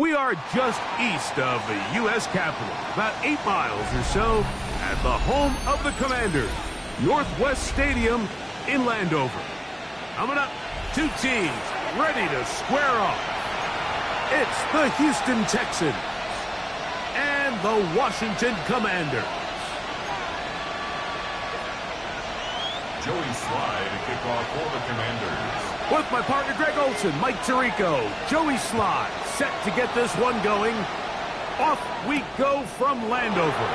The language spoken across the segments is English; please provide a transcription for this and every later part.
We are just east of the U.S. Capitol, about 8 miles or so, at the home of the Commanders, Northwest Stadium in Landover. Coming up, two teams ready to square off. It's the Houston Texans and the Washington Commanders. Joey Slye to kick off for the Commanders. With my partner Greg Olson, Mike Tirico, Joey Slye set to get this one going. Off we go from Landover.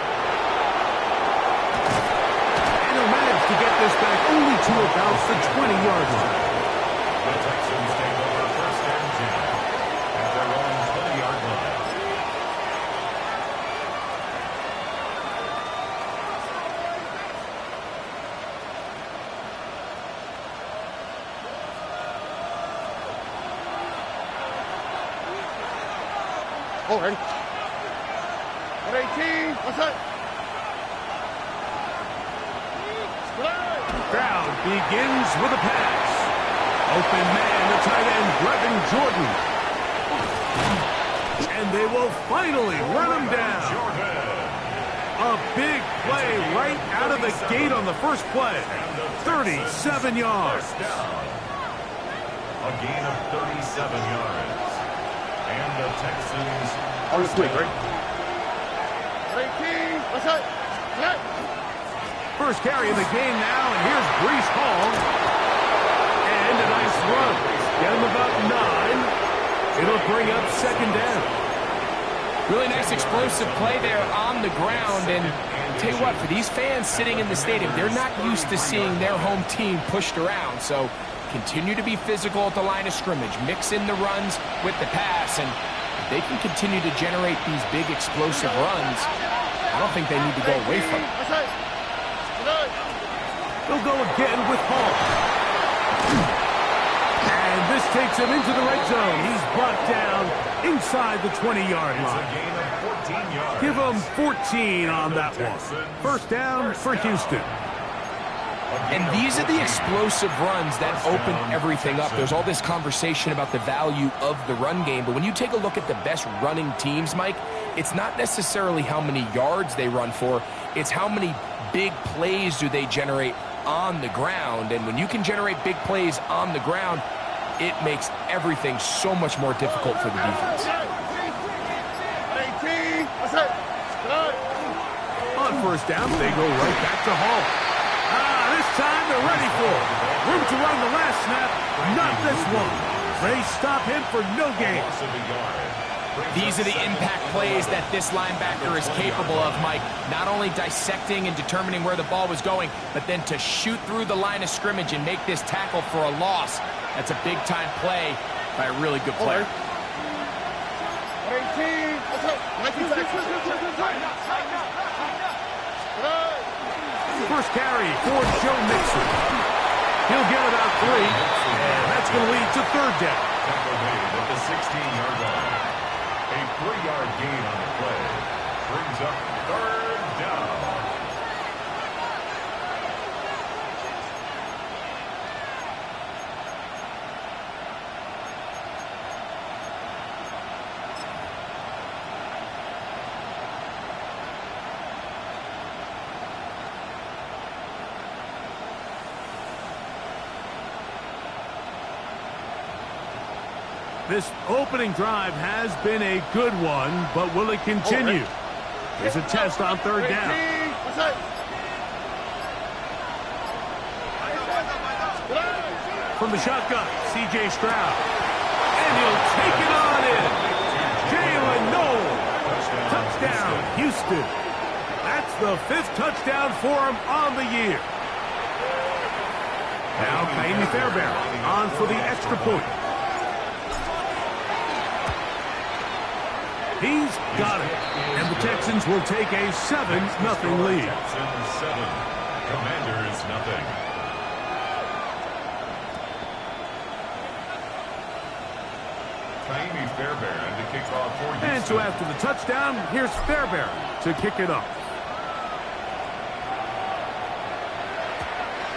And he'll manage to get this back only to about the 20-yard line. The Texans take over first and 10 at their own 20-yard line. Oh, ready? 18, what's up? Crowd begins with a pass. Open man, the tight end, Brevin Jordan. And they will finally run him down. A big play right out of the gate on the first play. 37 yards. A gain of 37 yards. And the Texans On the swing, right? 18, what's up? First carry in the game now, and here's Breece Hall. And a nice run. Get him about 9. It'll bring up second down. Really nice explosive play there on the ground. And tell you what, for these fans sitting in the stadium, they're not used to seeing their home team pushed around. So continue to be physical at the line of scrimmage. Mix in the runs with the pass. And if they can continue to generate these big explosive runs, I don't think they need to go away from it. They'll go again with Hall. And this takes him into the red zone. He's brought down inside the 20-yard line. a gain of 14 yards. Give him 14 on that one. First down for Houston. And these are the explosive runs that open everything up. There's all this conversation about the value of the run game, but when you take a look at the best running teams, Mike, it's not necessarily how many yards they run for, it's how many big plays do they generate on the ground. And when you can generate big plays on the ground, it makes everything so much more difficult for the defense. 18, what's up? On first down, they go right back to Hall. This time they're ready for it. Room to run the last snap. Not this one. They stop him for no gain. These are the impact plays that this linebacker is capable of, Mike. Not only dissecting and determining where the ball was going, but then to shoot through the line of scrimmage and make this tackle for a loss. That's a big-time play by a really good player. 18, what's up? First carry for Joe Mixon. He'll get about 3, and that's going to lead to third down. Tackle made at the 16-yard line. A 3-yard gain on the play brings up third down. This opening drive has been a good one, but will it continue? There's a test on third down. From the shotgun, C.J. Stroud. And he'll take it on in. Jalen Noel. Touchdown, Houston. That's the 5th touchdown for him on the year. Now, Ka'imi Fairbairn on for the extra point. He's got it. And the Texans will take a 7-0 lead. Texans 7, Commanders 0. Ka'imi Fairbairn to kick off for Houston. And so after the touchdown, here's Fairbairn to kick it off.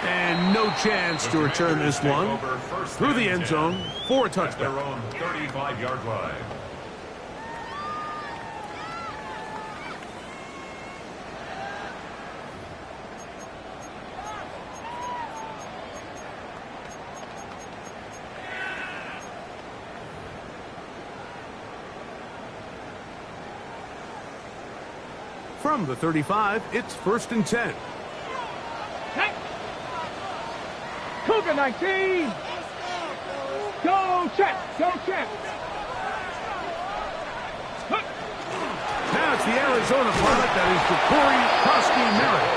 And no chance to return this one through the end zone for a touchdown. Their own 35-yard line. From the 35, it's 1st and 10. Hey. Cougar 19. Go check. Go check. Now it's the Arizona pilot that is Corey Koski-Merritt.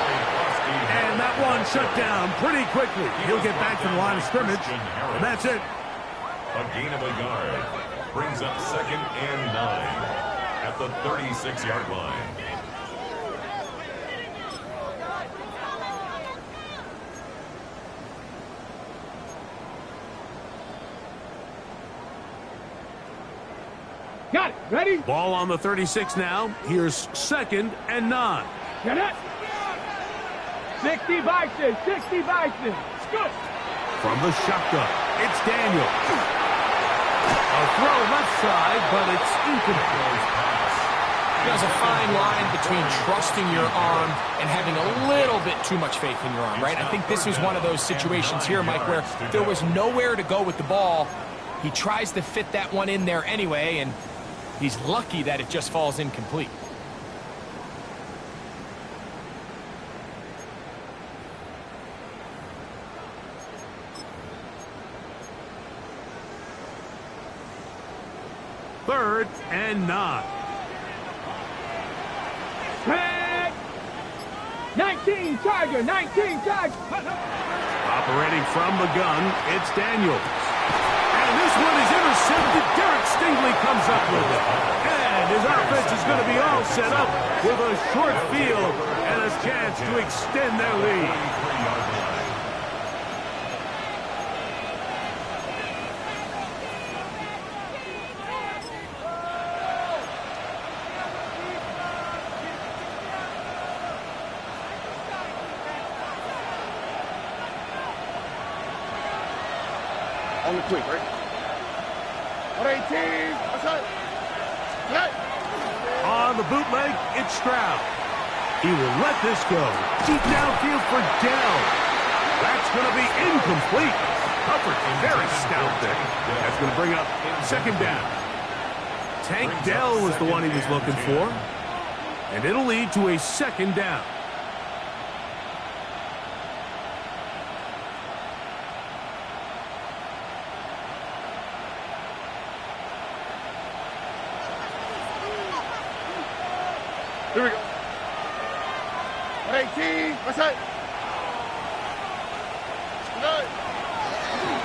And that one shut down pretty quickly. He'll get back to the line of scrimmage, and that's it. A gain of a yard brings up 2nd and 9 at the 36-yard line. Got it. Ready? Ball on the 36 now. Here's 2nd and 9. Get it. 60 Bison. 60 Bison. Go. From the shotgun, it's Daniel. A throw left side, but it's incomplete. There's a fine line between trusting your arm and having a little bit too much faith in your arm, right? I think this was one of those situations here, Mike, where there was nowhere to go with the ball. He tries to fit that one in there anyway, and he's lucky that it just falls incomplete. Third and 9. Tag. 19 Tiger. 19 Tiger. Operating from the gun, it's Daniels. And this one is intercepted. Derek Stingley comes up with it. And his offense is going to be all set up with a short field and a chance to extend their lead. On the quick, right? 118. Outside. Hey. On the bootleg, it's Stroud. He will let this go. Deep downfield for Dell. That's going to be incomplete. Hubbard, very stout there. That's going to bring up 2nd down. Tank Dell was the one he was looking for. And it'll lead to a 2nd down. Here we go. 118. Outside.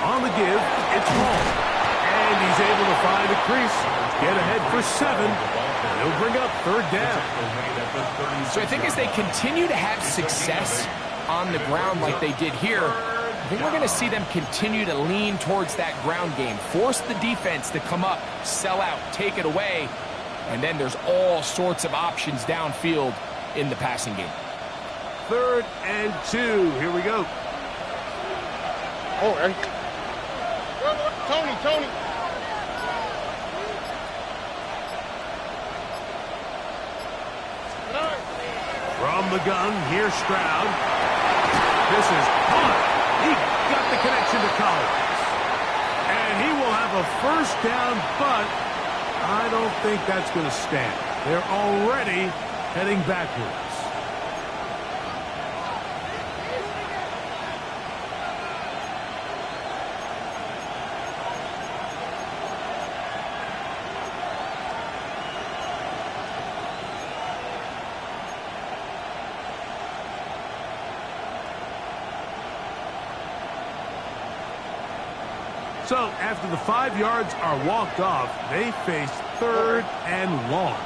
On the give, it's Hall. And he's able to find a crease. Get ahead for 7. And he'll bring up 3rd down. So I think as they continue to have success on the ground like they did here, I think we're going to see them continue to lean towards that ground game. Force the defense to come up, sell out, take it away. And then there's all sorts of options downfield in the passing game. 3rd and 2. Here we go. Oh, right. Tony. From the gun, here's Stroud. This is caught. He got the connection to Collins. And he will have a 1st down, but I don't think that's going to stand. They're already heading backwards. So after the 5 yards are walked off, they face 3rd and long.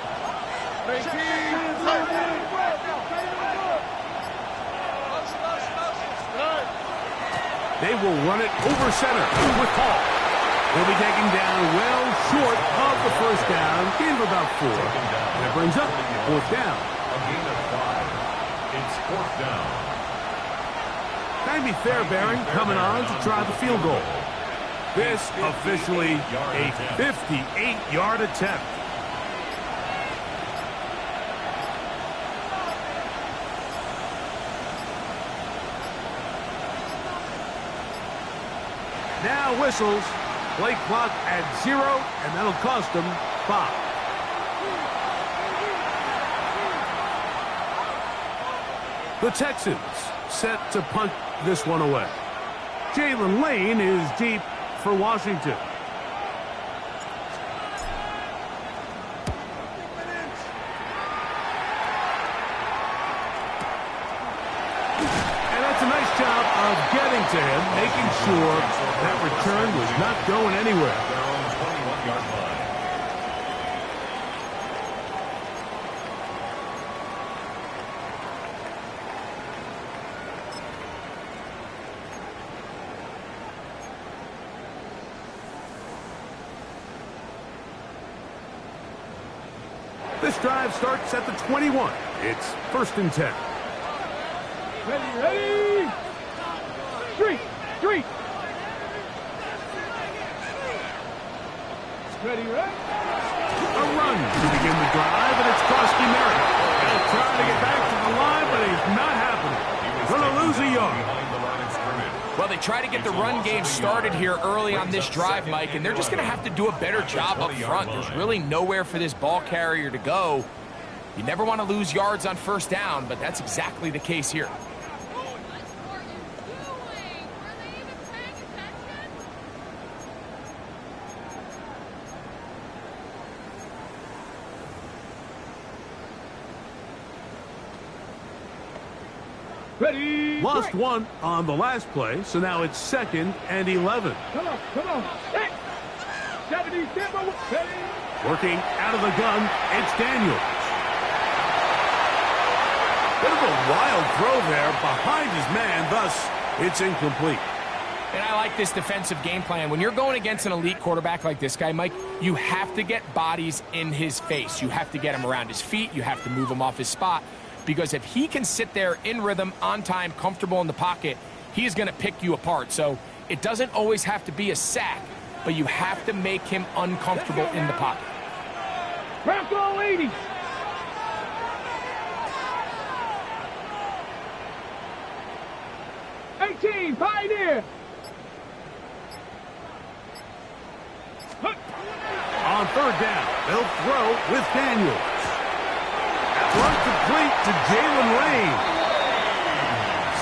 They will run it over center with Hall. They'll be taken down well short of the 1st down, gain of about 4. And it brings up 4th down. A gain of 5. It's 4th down. Tymee Fairbairn coming on to try the field goal. This officially a 58-yard attempt. Now whistles. Play clock at 0, and that'll cost them 5. The Texans set to punt this one away. Jalen Lane is deep for Washington. And that's a nice job of getting to him, making sure that return was not going anywhere. They're on the 21-yard line. This drive starts at the 21. It's 1st and 10. Ready. Street. Ready. A run to begin the drive, and it's Krusty Merritt. He'll try to get back to the line, but he's not happening. Going to lose a yard. Behind the line of scrimmage. Well, they try to get the run game started here early on this drive, Mike, and they're just going to have to do a better job up front. There's really nowhere for this ball carrier to go. You never want to lose yards on 1st down, but that's exactly the case here. Ready. Lost one on the last play, so now it's 2nd and 11. Come on. 70, tempo. Ready. Working out of the gun, it's Daniels. Bit of a wild throw there behind his man, thus it's incomplete. And I like this defensive game plan. When you're going against an elite quarterback like this guy, Mike, you have to get bodies in his face. You have to get him around his feet. You have to move him off his spot. Because if he can sit there in rhythm, on time, comfortable in the pocket, he is going to pick you apart. So it doesn't always have to be a sack, but you have to make him uncomfortable in the pocket. Bronco 80. Pioneer. On 3rd down, they'll throw with Daniels. Run complete to Jalen Lane.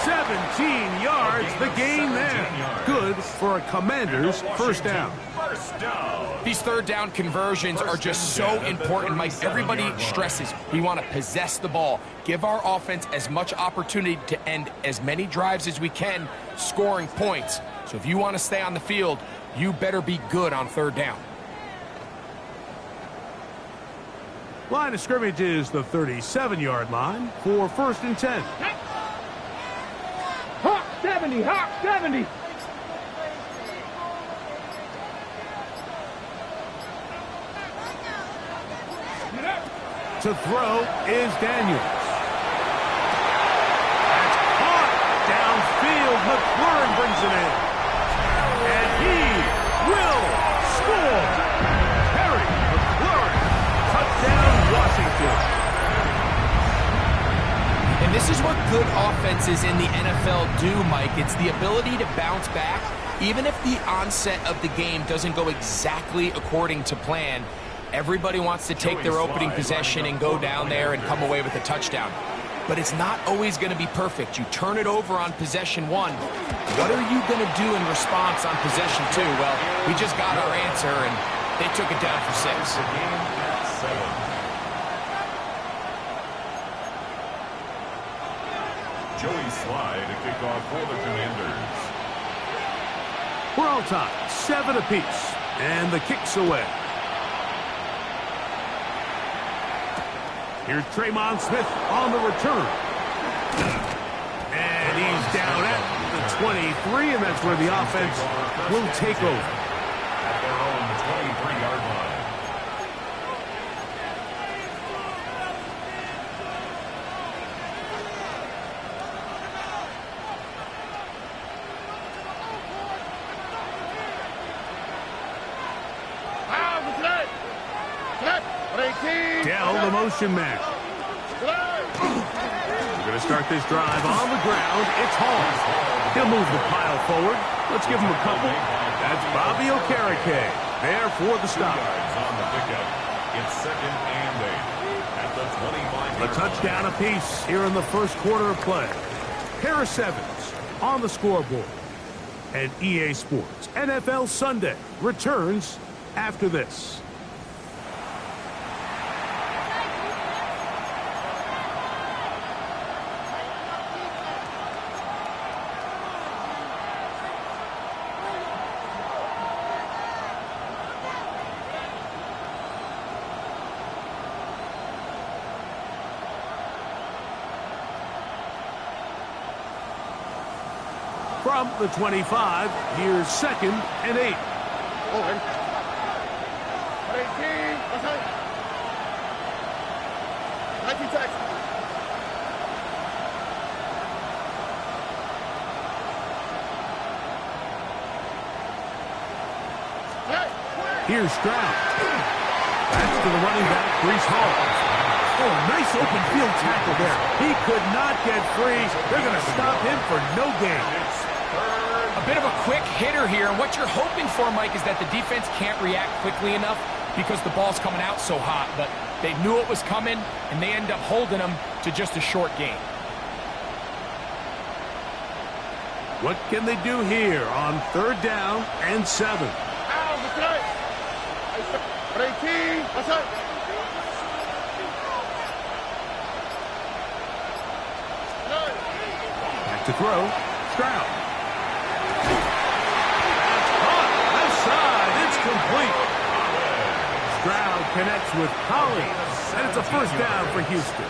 17 yards, the gain there. Good for a Commander's 1st down. First down. These 3rd down conversions are just so important, Mike. Everybody stresses we want to possess the ball, give our offense as much opportunity to end as many drives as we can, scoring points. So if you want to stay on the field, you better be good on 3rd down. Line of scrimmage is the 37-yard line for 1st and 10. Hawk 70. To throw is Daniels. That's caught downfield. McLaurin brings it in. And he will score. Terry McLaurin. Touchdown, Washington. And this is what good offenses in the NFL do, Mike. It's the ability to bounce back. Even if the onset of the game doesn't go exactly according to plan, everybody wants to take their opening possession and go down there and come away with a touchdown. But it's not always going to be perfect. You turn it over on possession 1. What are you going to do in response on possession 2? Well, we just got our answer, and they took it down for 6. The game at 7. Joey Slye to kick off for the Commanders. We're all tied, 7 apiece, and the kick's away. Here's Tremon Smith on the return. And he's down at the 23, and that's where the offense will take over. At their own 23-yard line. Dell, the motion man. We're going to start this drive on the ground. It's Hall. He'll move the pile forward. Let's give him a couple. That's Bobby Okereke there for the stop. On the pickup. It's 2nd and 8 at the 25 A touchdown apiece here in the first quarter of play. Pair of sevens on the scoreboard. And EA Sports NFL Sunday returns after this. From the 25, here's 2nd and 8. Oh, 18. That's it. 19 Texas. Here's Stroud. That's to the running back, Breece Hall. Oh, nice open field tackle there. He could not get free. They're going to stop him for no gain. A bit of a quick hitter here, and what you're hoping for, Mike, is that the defense can't react quickly enough because the ball's coming out so hot. But they knew it was coming, and they end up holding them to just a short gain. What can they do here on 3rd down and 7? That's right. 18. That's it. Back to throw. Stroud. Left side. It's complete. Stroud connects with Collins, and it's a first down for Houston.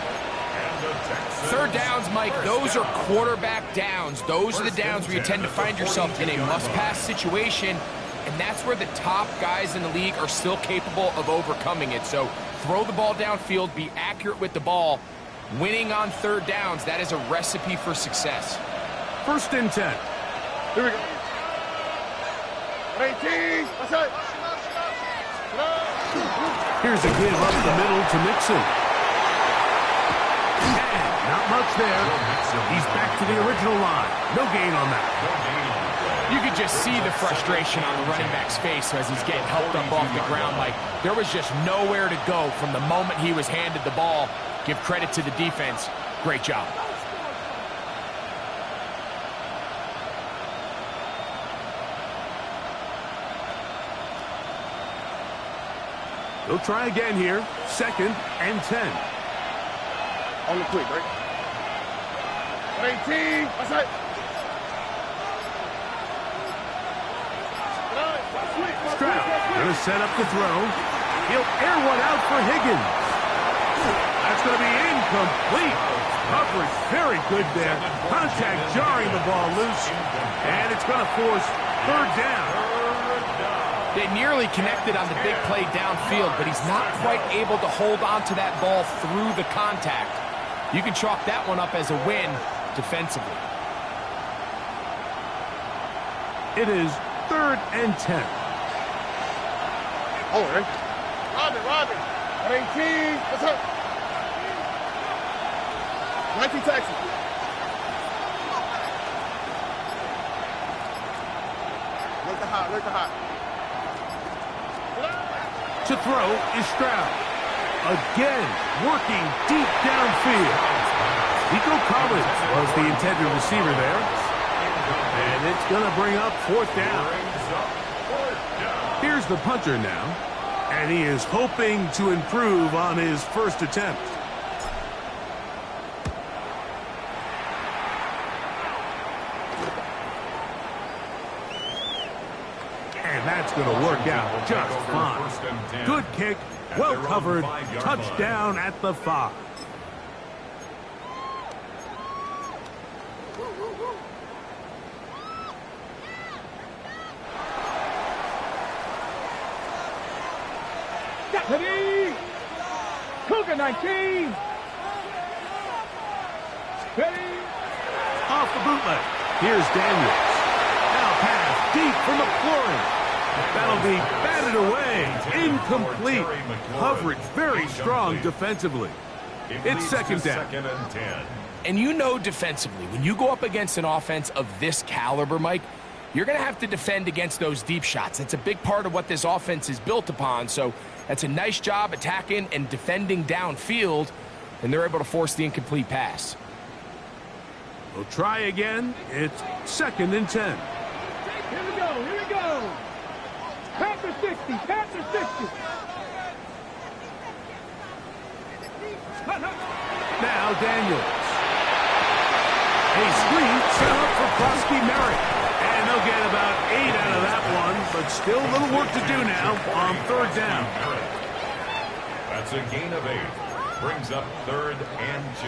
3rd downs, Mike, those are quarterback downs. Those are the downs where you tend to find yourself in a must-pass situation, and that's where the top guys in the league are still capable of overcoming it. So throw the ball downfield, be accurate with the ball. Winning on 3rd downs, that is a recipe for success. 1st and 10. Here we go. 18. That's it. Here's a give up the middle to Mixon. And not much there. He's back to the original line. No gain on that. You could just see the frustration on the running back's face as he's getting helped up off the ground. Like, there was just nowhere to go from the moment he was handed the ball. Give credit to the defense. Great job. They'll try again here. 2nd and 10. On the quick, right? 18. That's it. Stroud going to set up the throw. He'll air one out for Higgins. That's going to be incomplete. Coverage very good there. Contact jarring the ball loose. And it's going to force 3rd down. They nearly connected on the big play downfield, but he's not quite able to hold on to that ball through the contact. You can chalk that one up as a win defensively. It is 3rd and 10. Oh, right. Robin. 18. That's it. 19 Texas. Look the hot. To throw is Stroud. Again, working deep downfield. Nico Collins was the intended receiver there. And it's going to bring up 4th down. Here's the punter now. And he is hoping to improve on his first attempt. And that's going to work out just fine. Good kick, well covered, touchdown at the 5. Ready? Cougar 19. Ready? Off the bootleg. Here's Daniels. Now pass deep for McLaurin. That'll be batted away. Incomplete. Coverage very strong defensively. It's 2nd down. 2nd and 10. And you know defensively, when you go up against an offense of this caliber, Mike, you're going to have to defend against those deep shots. That's a big part of what this offense is built upon. So that's a nice job attacking and defending downfield. and they're able to force the incomplete pass. We'll try again. It's 2nd and 10. Here we go, here we go. Panther 60, Panther 60. Now Daniels. A screen set up for Krusky Merritt. And they'll get about 8 out of that one, but still a little work to do now on 3rd down. That's a gain of 8. Brings up 3rd and 2.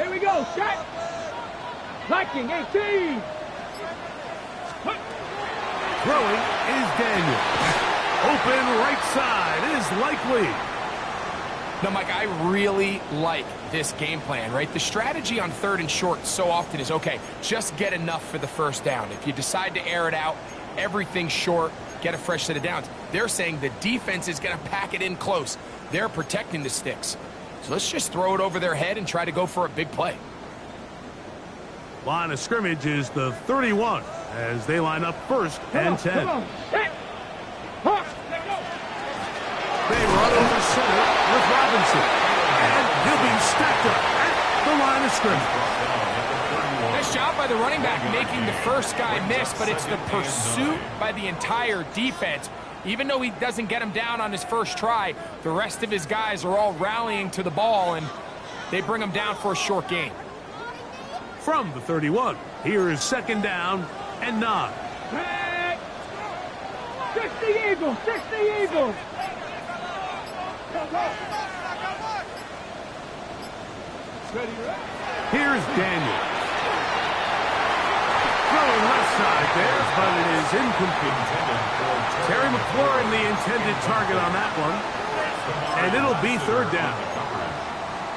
Here we go, shot. Liking 18. Throwing is Daniel. Open right side is Likely. Now, Mike, I really like this game plan, right? The strategy on 3rd and short so often is, okay, just get enough for the 1st down. If you decide to air it out, everything short, get a fresh set of downs. They're saying the defense is going to pack it in close. They're protecting the sticks. So let's just throw it over their head and try to go for a big play. Line of scrimmage is the 31 as they line up 1st and 10. Come on, set. Huh. They run over center with Robinson. And he'll be stacked up at the line of scrimmage. Nice job by the running back making the first guy miss, but it's the pursuit by the entire defense. Even though he doesn't get him down on his first try, the rest of his guys are all rallying to the ball, and they bring him down for a short gain. From the 31, here is 2nd down and 9. 60 Eagles, 60 Eagles. Here's Daniel. Throwing left side there, but it is incomplete. Terry McLaurin, the intended target on that one. And it'll be 3rd down.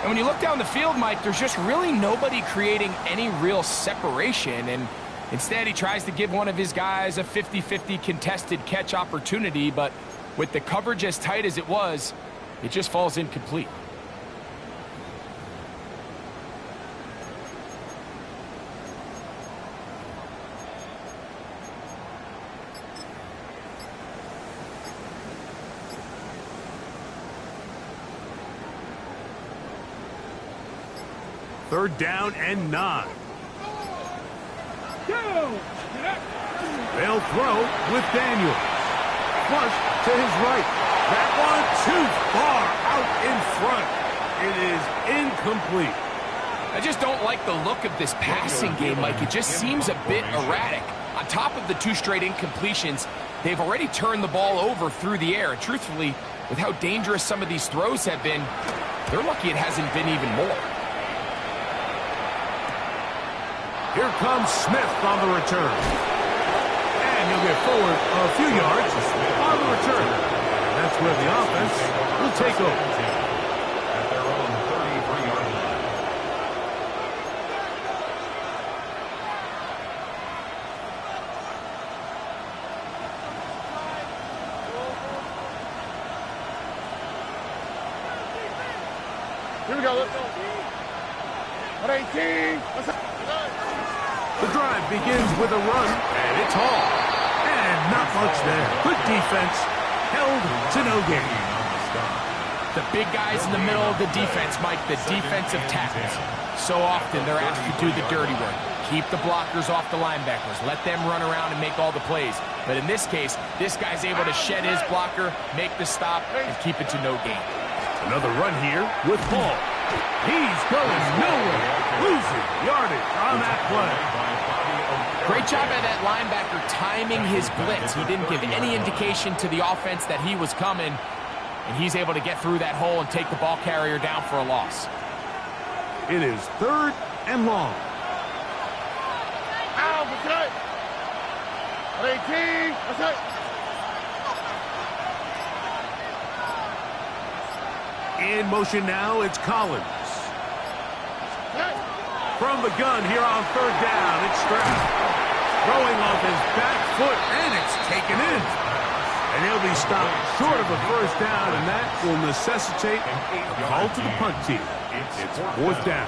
And when you look down the field, Mike, there's just really nobody creating any real separation. And instead, he tries to give one of his guys a 50-50 contested catch opportunity. But with the coverage as tight as it was, it just falls incomplete. Third down and 9. They'll throw with Daniel. Flush to his right. That one too far out in front. It is incomplete. I just don't like the look of this passing game, Mike. It just seems a bit erratic. On top of the 2 straight incompletions, they've already turned the ball over through the air. And truthfully, with how dangerous some of these throws have been, they're lucky it hasn't been even more. Here comes Smith on the return. And he'll get forward a few yards on the return. And that's where the offense will take over. At their own 33-yard line. Here we go. Let's go. 118. Let's go. The drive begins with a run, and it's Hall. And not much there. Good defense, held to no gain. The big guys in the middle of the defense, Mike, the defensive tackles. So often they're asked to do the dirty work. Keep the blockers off the linebackers. Let them run around and make all the plays. But in this case, this guy's able to shed his blocker, make the stop, and keep it to no gain. Another run here with Hall. He's going nowhere. Losing yardage on that play. Great job by that linebacker timing his blitz. He didn't give any indication to the offense that he was coming, and he's able to get through that hole and take the ball carrier down for a loss. It is 3rd and long. Out, that's it. 118. That's it. In motion now, it's Collins. From the gun here on 3rd down, it's Stroud. Throwing off his back foot, and it's taken in. And he'll be stopped short of a 1st down, and that will necessitate a call to the punt team. It's 4th down.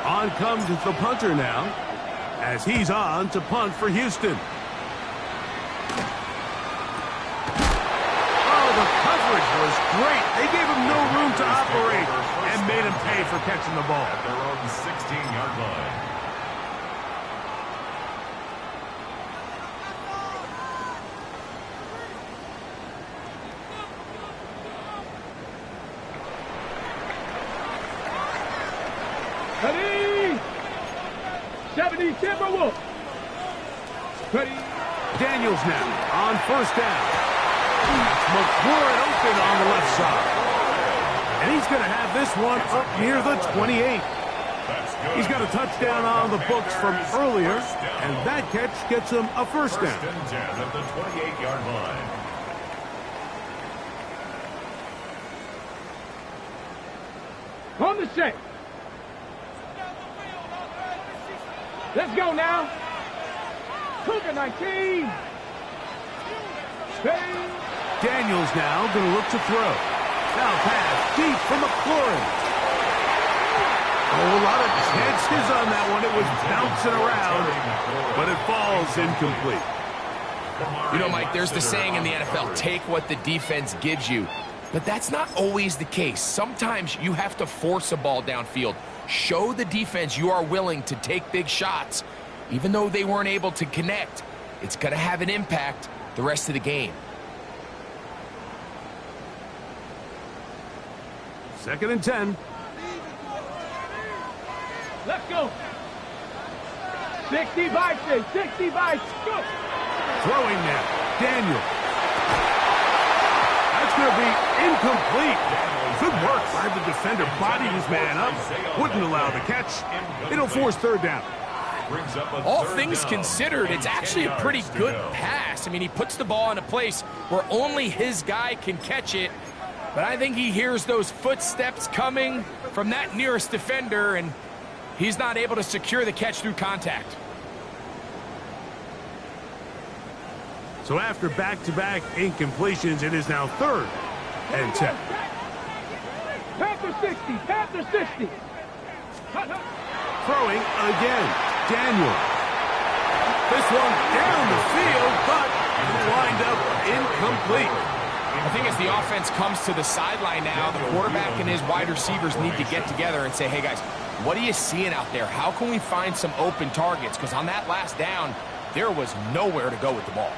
On comes the punter now, as he's on to punt for Houston. Oh, the coverage was great. They gave him no room to operate and made him pay for catching the ball. At their own 16-yard line. Ready? 70 Timberwolves. Ready? Daniels now on first down. McLaurin open on the left side. And he's going to have this one up near the 28. He's got a touchdown on the books from earlier, and that catch gets him a first down. First and 10 at the 28-yard line. On the shake. Let's go now. Cougar 19. Hey. Daniels now going to look to throw. Now pass deep from McLaurin. Oh, a lot of chances on that one. It was bouncing around, but it falls incomplete. You know, Mike, there's the saying in the NFL, take what the defense gives you. But that's not always the case. Sometimes you have to force a ball downfield. Show the defense you are willing to take big shots. Even though they weren't able to connect, it's going to have an impact the rest of the game. Second and 10. Let's go. 60 Bison, 60 Bison. Go. Throwing now. Daniel. That's going to be incomplete. Good work by the defender. Bodied his man up. Wouldn't allow the catch. It'll force third down. All things considered, it's actually a pretty good pass. I mean, he puts the ball in a place where only his guy can catch it. But I think he hears those footsteps coming from that nearest defender, and he's not able to secure the catch through contact. So after back-to-back incompletions, it is now third and 10. Panther 60, Panther 60. Throwing again. Daniel. This one down the field, but lined up incomplete. I think as the offense comes to the sideline now, the quarterback and his wide receivers need to get together and say, hey, guys, what are you seeing out there? How can we find some open targets? Because on that last down, there was nowhere to go with the ball.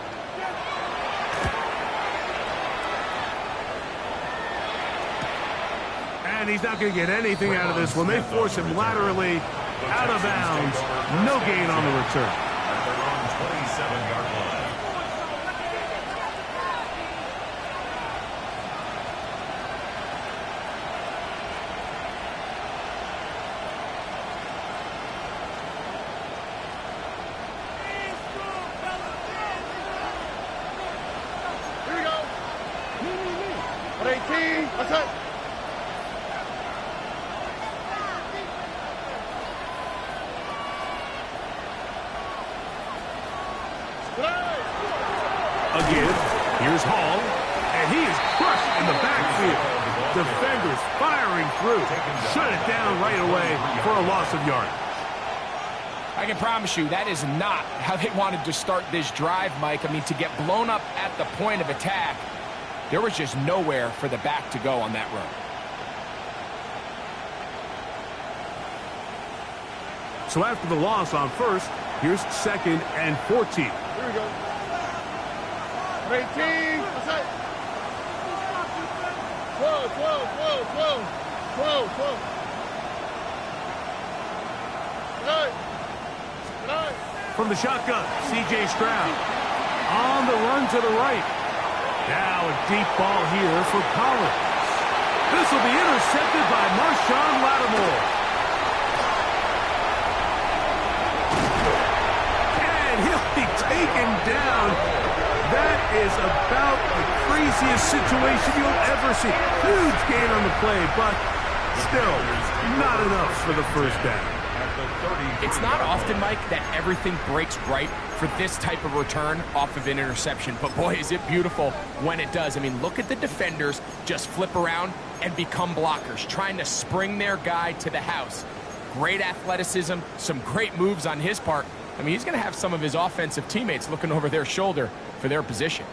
And he's not going to get anything out of this one. They force him laterally out of bounds. No gain on the return. At their own 27-yard line. Here we go. 118. What's up? Again, here's Hall, and he is crushed in the backfield. Defenders firing through. Shut it down right away for a loss of yardage. I can promise you that is not how they wanted to start this drive, Mike. I mean, to get blown up at the point of attack, there was just nowhere for the back to go on that run. So after the loss on first, here's second and 14. Here we go. 18. What's up? 12, 12, 12, 12. 12, 12. Good. Good. From the shotgun, C.J. Stroud. On the run to the right. Now a deep ball here for Collins. This will be intercepted by Marshawn Lattimore. And he'll be taken down. That is about the craziest situation you'll ever see. Huge gain on the play, but still not enough for the first down. It's not often, Mike, that everything breaks right for this type of return off of an interception. But boy, is it beautiful when it does. I mean, look at the defenders just flip around and become blockers, trying to spring their guy to the house. great athleticism, some great moves on his part. I mean, he's going to have some of his offensive teammates looking over their shoulder for their position.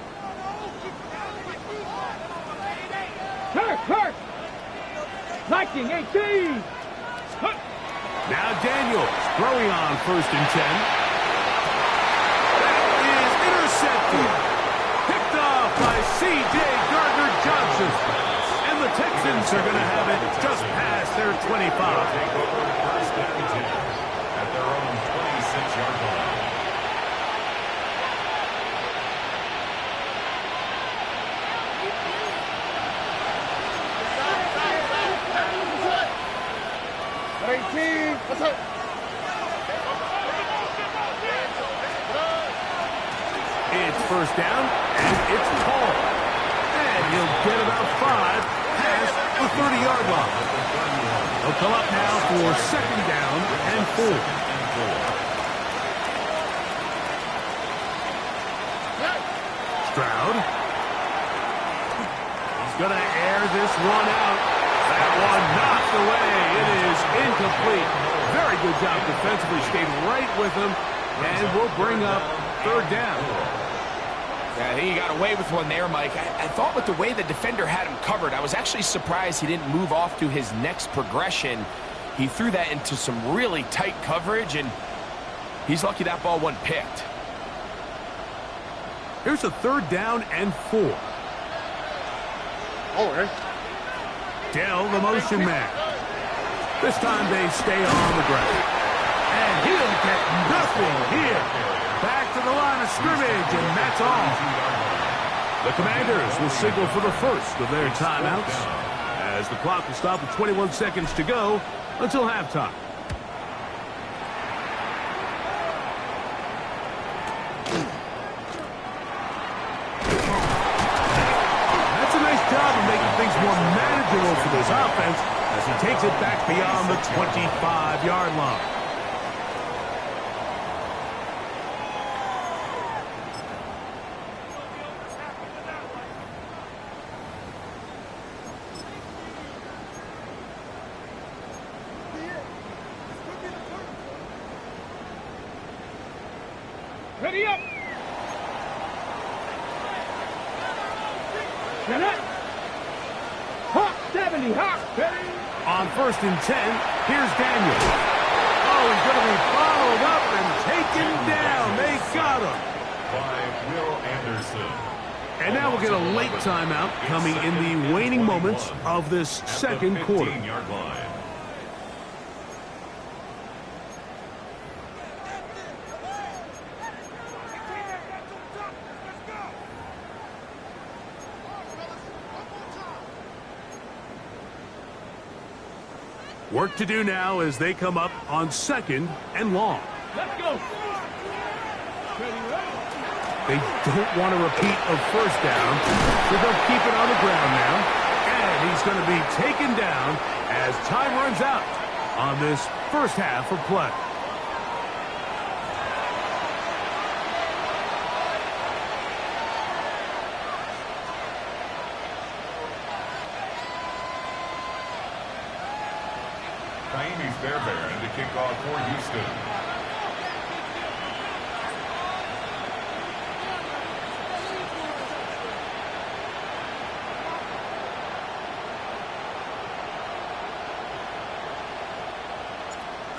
Hurt! Viking 18! Now Daniels throwing on 1st and 10. That is intercepted. Picked off by C.J. Gardner-Johnson. And the Texans are going to have it just past their 25. Take over 1st and 10 at their own 26-yard line. What's up? It's 1st down, and it's called. And he'll get about 5 past the 30-yard line. He'll come up now for 2nd down and 4. Stroud. He's going to air this one out. That one knocked away. It is incomplete. Very good job defensively. Stayed right with him. And we'll bring up 3rd down. Yeah, I think he got away with one there, Mike. I thought with the way the defender had him covered, I was actually surprised he didn't move off to his next progression. He threw that into some really tight coverage, and he's lucky that ball wasn't picked. Here's a 3rd down and 4. Dell, the motion man. This time they stay on the ground. And he'll get nothing here. Back to the line of scrimmage, and that's all. The Commanders will signal for the first of their timeouts as the clock will stop with 21 seconds to go until halftime. That's a nice job of making things more manageable for this offense as he takes it back beyond the 25-yard line. Ready up! Get up! Hawk 70, Hawk! Ready? On 1st and 10, here's Daniel. Oh, he's going to be followed up and taken down. They got him. By Will Anderson. And now we'll get a late timeout coming in the waning moments of this 2nd quarter. 15-yard line. Work to do now as they come up on 2nd and long. Let's go! They don't want a repeat of 1st down, so they'll keep it on the ground now. And he's going to be taken down as time runs out on this first half of play. Kaimi Fairbairn to kick off for Houston.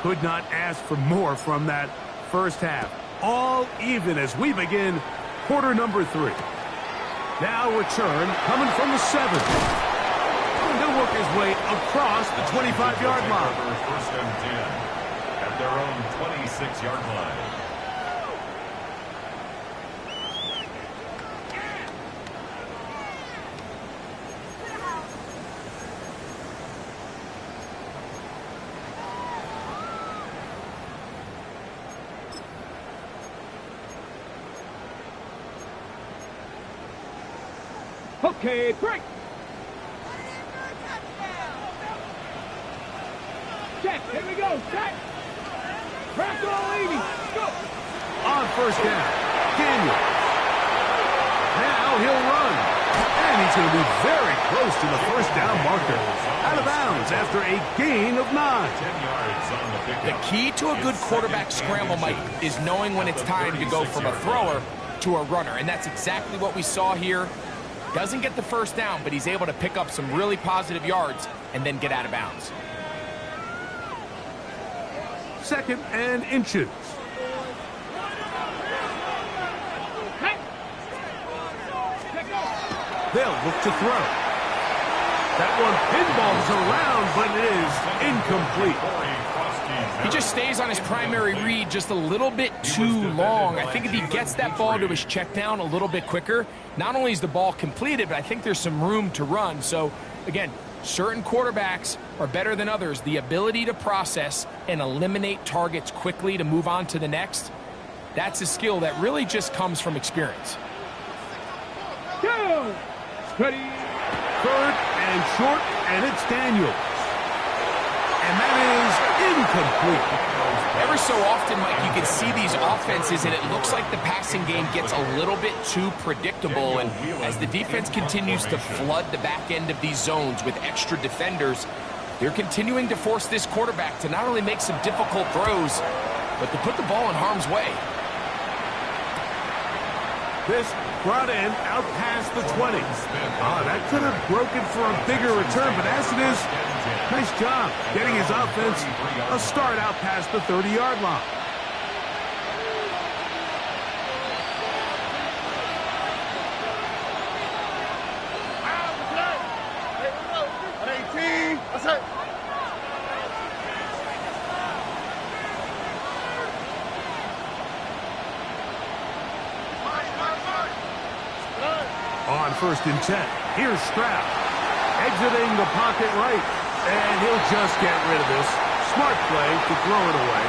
Could not ask for more from that first half. All even as we begin quarter number 3. Now return coming from the 7. He'll work his way across the 25-yard line. 1st and 10 at their own 26-yard line. Okay, break! Check, here we go, check! Crack all 80, go! On 1st down, Daniel. Now he'll run. And And he's going to be very close to the first down marker. Out of bounds after a gain of 9. 10 yards on the pickup. The key to a good quarterback scramble, Mike, is knowing when it's time to go from a thrower to a runner. And that's exactly what we saw here. Doesn't get the first down, but he's able to pick up some really positive yards and then get out of bounds. 2nd and inches. They'll look to throw. That one pinballs around, but it is incomplete. He just stays on his primary read just a little bit too long. I think if he gets that ball to his check down a little bit quicker, not only is the ball completed, but I think there's some room to run. So, again, certain quarterbacks are better than others. The ability to process and eliminate targets quickly to move on to the next, that's a skill that really just comes from experience. Go! Ready? 3rd and short, and it's Daniels. And that is incomplete. Ever so often, Mike, you can see these offenses, and it looks like the passing game gets a little bit too predictable. And as the defense continues to flood the back end of these zones with extra defenders, they're continuing to force this quarterback to not only make some difficult throws, but to put the ball in harm's way. This brought in out past the 20. That could have broken for a bigger return, but as it is, nice job getting his offense a start out past the 30-yard line. That's it. On 1st and 10, here's Stroud, exiting the pocket right, and he'll just get rid of this. Smart play to throw it away,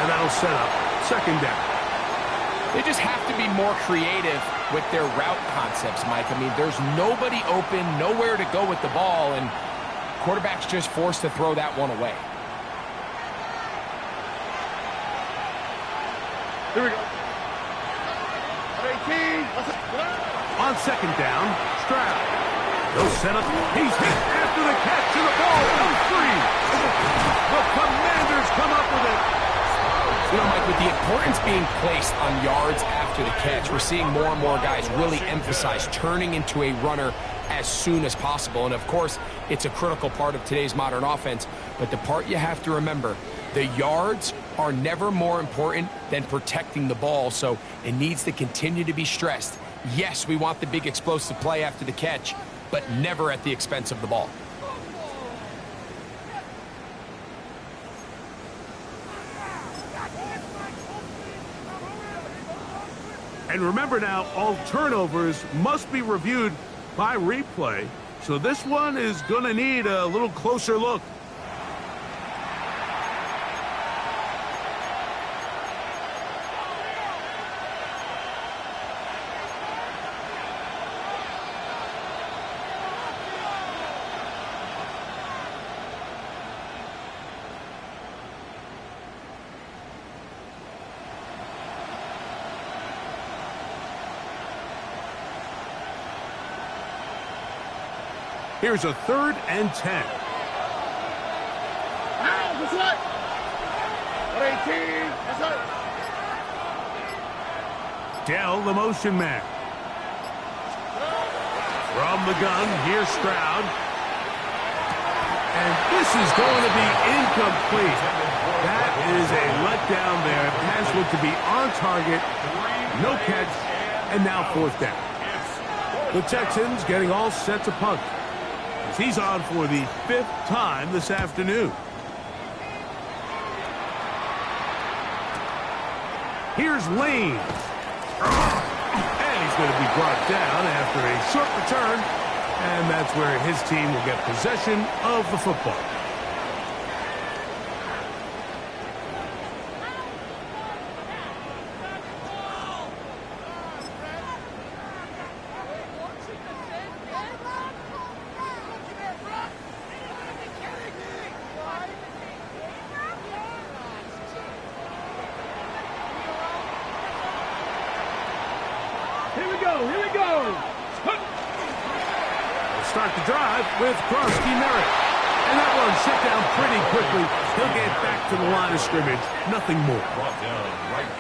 and that'll set up 2nd down. They just have to be more creative with their route concepts, Mike. I mean, there's nobody open, nowhere to go with the ball, and quarterback's just forced to throw that one away. Here we go. 18. That's it. On 2nd down, Stroud. No setup. He's hit after the catch, and the ball goes free. The Commanders come up with it. You know, Mike, with the importance being placed on yards after the catch, we're seeing more and more guys really emphasize turning into a runner as soon as possible. And, of course, it's a critical part of today's modern offense. But the part you have to remember, the yards are never more important than protecting the ball, so it needs to continue to be stressed. Yes, we want the big explosive play after the catch, but never at the expense of the ball. And remember now, all turnovers must be reviewed by replay, so this one is going to need a little closer look. Here's a 3rd and 10. That's it. 18. That's it. Dell, the motion man. From the gun, here's Stroud. And this is going to be incomplete. That is a letdown there. Pass looked to be on target. No catch. And now 4th down. The Texans getting all set to punt. He's on for the 5th time this afternoon. Here's Lane. And he's going to be brought down after a short return. And that's where his team will get possession of the football. start the drive with Krosky Merritt. And that one set down pretty quickly. He'll get back to the line of scrimmage. Nothing more.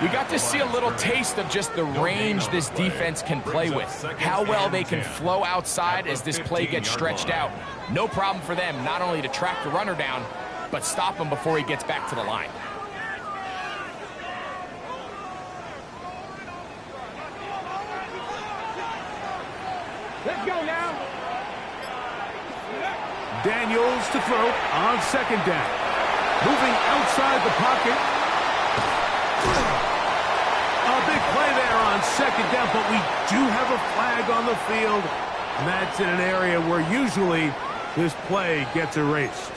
We got to see a little taste of just the range this defense can play with. How well they can flow outside as this play gets stretched out. No problem for them not only to track the runner down, but stop him before he gets back to the line. Let's go now. Daniels to throw on second down. Moving outside the pocket. A big play there on second down, but we do have a flag on the field. And that's in an area where usually this play gets erased.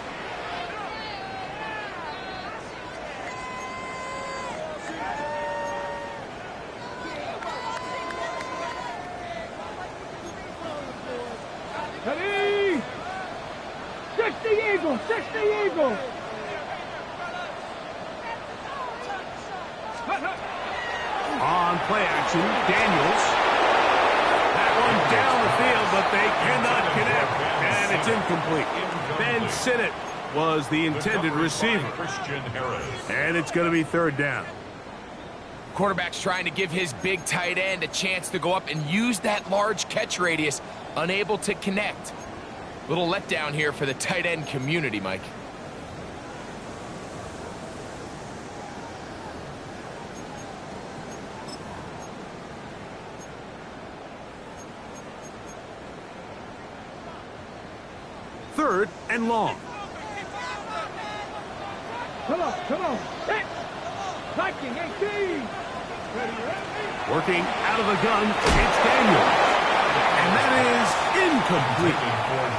Ready? 60 Eagles, 60 Eagles. On play action, Daniels. That one down the field, but they cannot connect. And it's incomplete. Ben Sinnott was the intended receiver. And it's going to be third down. Quarterback's trying to give his big tight end a chance to go up and use that large catch radius, unable to connect. Little letdown here for the tight end community, Mike. Third and long. Come on, come on. Hit. Viking 18. Ready. Working out of the gun, it's Daniels. And that is incomplete.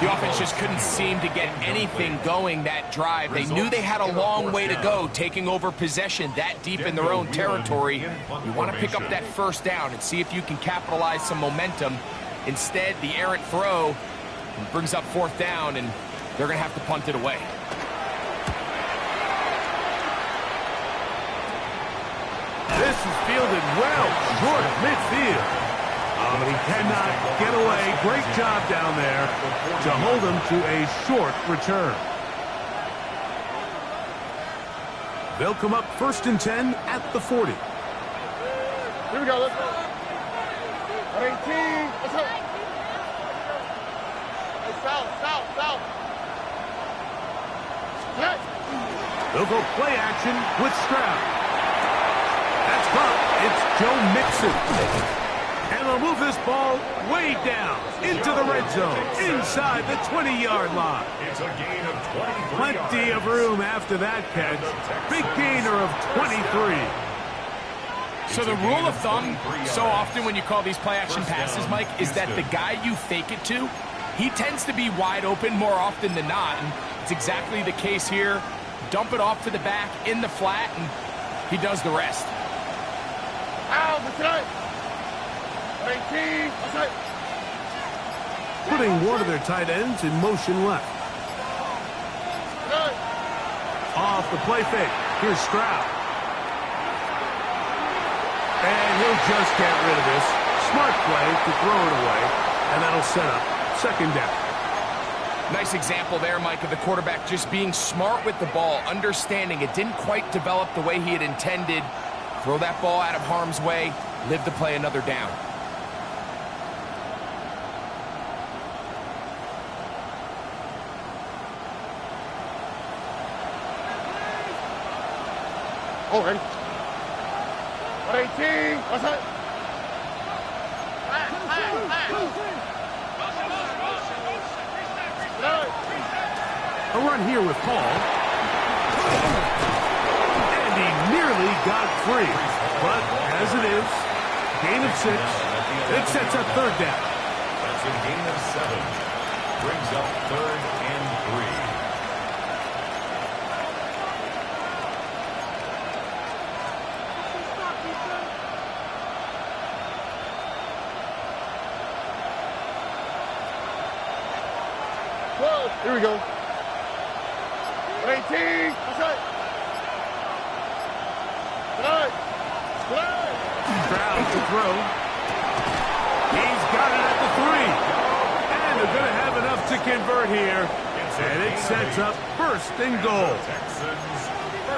The offense just couldn't seem to get anything going that drive. They knew they had a long way to go, taking over possession that deep in their own territory. You want to pick up that first down and see if you can capitalize some momentum. Instead, the errant throw brings up fourth down, and they're going to have to punt it away. This is fielded well, short midfield. But he cannot get away. Great job down there to hold him to a short return. They'll come up first and 10 at the 40. Here we go. Let's go. 18. Let's go. Hey, south. Hey. They'll go play action with Stroud. That's caught. It's Joe Mixon. And they'll move this ball way down into the red zone, inside the 20-yard line. It's a gain of 23 Plenty yards. of room after that catch. Big gainer of 23. So the rule of thumb, so often when you call these play-action passes, Mike, is that the guy you fake it to, he tends to be wide open more often than not, and it's exactly the case here. Dump it off to the back in the flat, and he does the rest. Ow, that's right. 18. That's right. Putting one of their tight ends in motion left. Good. Off the play fake. Here's Stroud. And he'll just get rid of this. Smart play to throw it away, and that'll set up second down. Nice example there, Mike, of the quarterback just being smart with the ball, understanding it didn't quite develop the way he had intended. Throw that ball out of harm's way, live to play another down. Oh, ready. 18. What's that? A run here with Paul. And he nearly got free. But as it is, gain of 6. It sets up third down. That's a gain of 7. Brings up third and 3. Here we go. 18. What's that? Good. Stroud to throw. He's got it at the 3. And they're going to have enough look to convert here. And it sets up first and goal.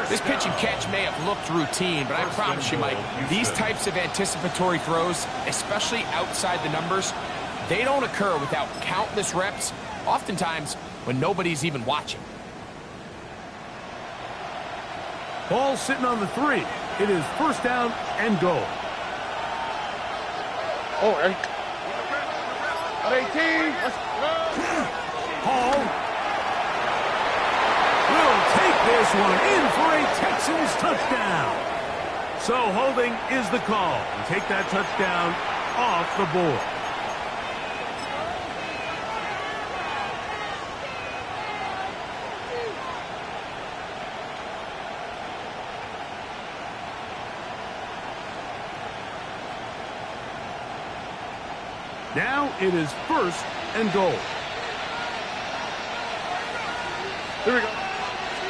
This pitch and catch may have looked routine, but I promise you, Mike, these types of anticipatory throws, especially outside the numbers, they don't occur without countless reps, oftentimes when nobody's even watching. Ball sitting on the 3. It is first down and goal. Oh, 18. Hall will take this one in for a Texans touchdown. So holding is the call. And take that touchdown off the board. Now it is first and goal. Here we go.